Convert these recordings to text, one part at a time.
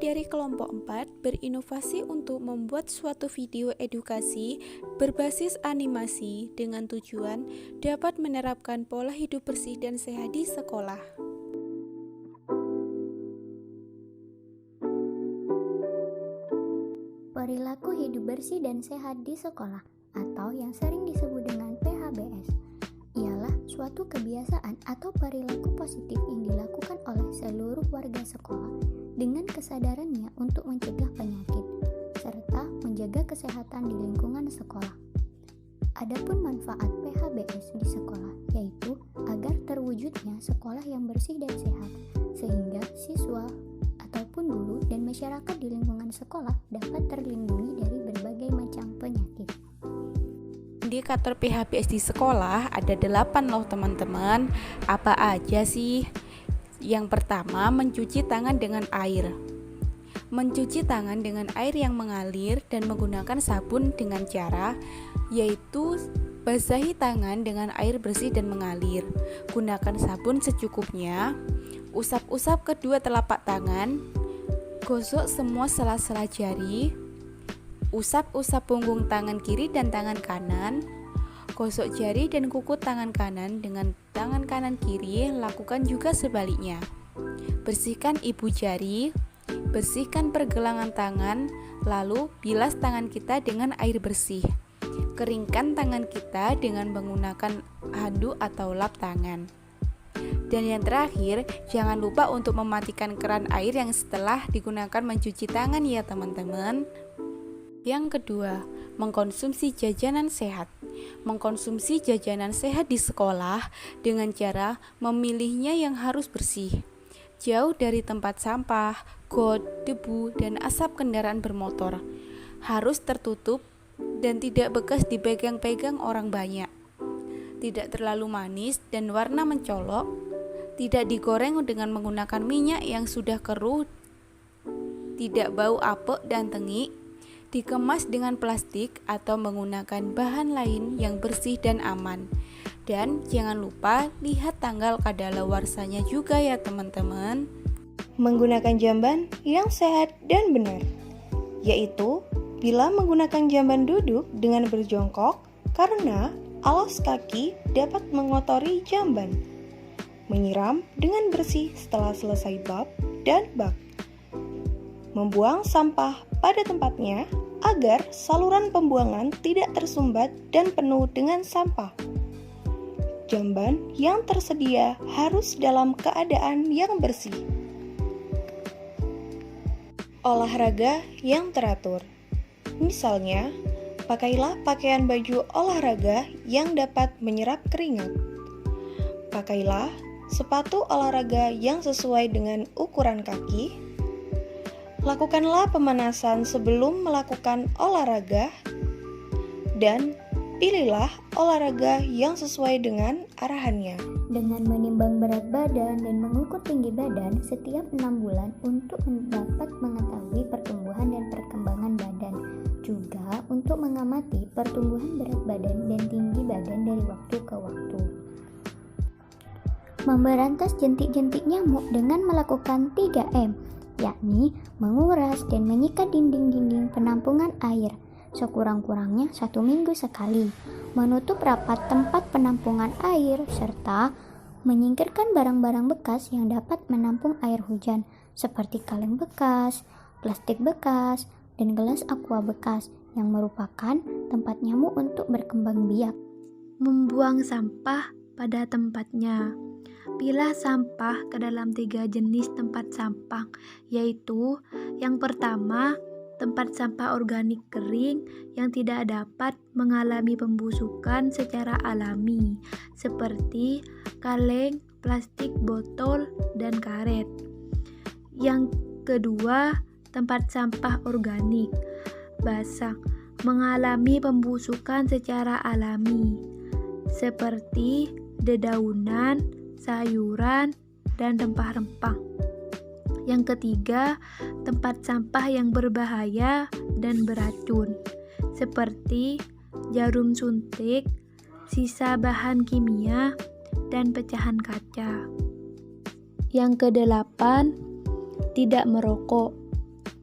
dari kelompok 4 berinovasi untuk membuat suatu video edukasi berbasis animasi dengan tujuan dapat menerapkan pola hidup bersih dan sehat di sekolah. Perilaku hidup bersih dan sehat di sekolah atau yang sering disebut dengan PHBS ialah suatu kebiasaan atau perilaku positif yang dilakukan oleh seluruh warga sekolah dengan kesadarannya untuk mencegah penyakit serta menjaga kesehatan di lingkungan sekolah. Adapun manfaat PHBS di sekolah yaitu agar terwujudnya sekolah yang bersih dan sehat sehingga siswa ataupun guru dan masyarakat di lingkungan sekolah dapat terlindungi dari berbagai macam penyakit. Indikator PHBS di sekolah ada 8 loh teman-teman. Apa aja sih? Yang pertama, mencuci tangan dengan air. Mencuci tangan dengan air yang mengalir dan menggunakan sabun dengan cara yaitu basahi tangan dengan air bersih dan mengalir. Gunakan sabun secukupnya. Usap-usap kedua telapak tangan. Gosok semua sela-sela jari. Usap-usap punggung tangan kiri dan tangan kanan. Gosok jari dan kuku tangan kanan dengan tangan kanan kiri, lakukan juga sebaliknya. Bersihkan ibu jari, bersihkan pergelangan tangan, lalu bilas tangan kita dengan air bersih. Keringkan tangan kita dengan menggunakan handuk atau lap tangan. Dan yang terakhir, jangan lupa untuk mematikan keran air yang setelah digunakan mencuci tangan ya teman-teman. Yang kedua, mengkonsumsi jajanan sehat. Mengkonsumsi jajanan sehat di sekolah dengan cara memilihnya yang harus bersih, jauh dari tempat sampah, got, debu, dan asap kendaraan bermotor. Harus tertutup dan tidak bekas dipegang-pegang orang banyak. Tidak terlalu manis dan warna mencolok. Tidak digoreng dengan menggunakan minyak yang sudah keruh. Tidak bau apek dan tengik. Dikemas dengan plastik atau menggunakan bahan lain yang bersih dan aman. Dan jangan lupa lihat tanggal kadaluarsanya juga ya teman-teman. Menggunakan jamban yang sehat dan benar, yaitu bila menggunakan jamban duduk dengan berjongkok karena alas kaki dapat mengotori jamban. Menyiram dengan bersih setelah selesai bab dan bak. Membuang sampah pada tempatnya agar saluran pembuangan tidak tersumbat dan penuh dengan sampah. Jamban yang tersedia harus dalam keadaan yang bersih. Olahraga yang teratur. Misalnya, pakailah pakaian baju olahraga yang dapat menyerap keringat. Pakailah sepatu olahraga yang sesuai dengan ukuran kaki. Lakukanlah pemanasan sebelum melakukan olahraga dan pilihlah olahraga yang sesuai dengan arahannya. Dengan menimbang berat badan dan mengukur tinggi badan setiap 6 bulan untuk dapat mengetahui pertumbuhan dan perkembangan badan. Juga untuk mengamati pertumbuhan berat badan dan tinggi badan dari waktu ke waktu. Memberantas jentik-jentik nyamuk dengan melakukan 3M, yakni menguras dan menyikat dinding-dinding penampungan air sekurang-kurangnya 1 minggu sekali, menutup rapat tempat penampungan air, serta menyingkirkan barang-barang bekas yang dapat menampung air hujan seperti kaleng bekas, plastik bekas, dan gelas aqua bekas yang merupakan tempat nyamuk untuk berkembang biak. Membuang sampah pada tempatnya. Pilah sampah ke dalam 3 jenis tempat sampah, yaitu yang pertama, tempat sampah organik kering yang tidak dapat mengalami pembusukan secara alami, seperti kaleng, plastik, botol, dan karet. Yang kedua, tempat sampah organik basah, mengalami pembusukan secara alami, seperti dedaunan, sayuran, dan rempah-rempah. Yang ketiga, tempat sampah yang berbahaya dan beracun, seperti jarum suntik, sisa bahan kimia, dan pecahan kaca. Yang kedelapan, tidak merokok,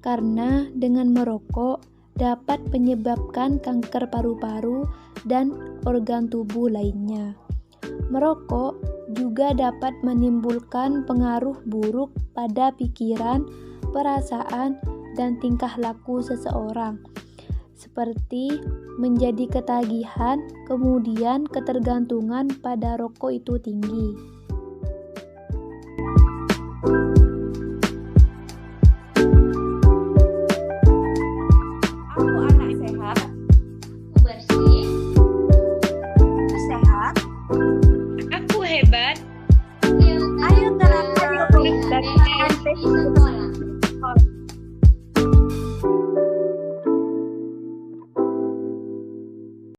karena dengan merokok dapat menyebabkan kanker paru-paru dan organ tubuh lainnya. Merokok juga dapat menimbulkan pengaruh buruk pada pikiran, perasaan, dan tingkah laku seseorang, seperti menjadi ketagihan, kemudian ketergantungan pada rokok itu tinggi. Aku anak sehat, bersih, Sehat, aku hebat. ayo terapkan dan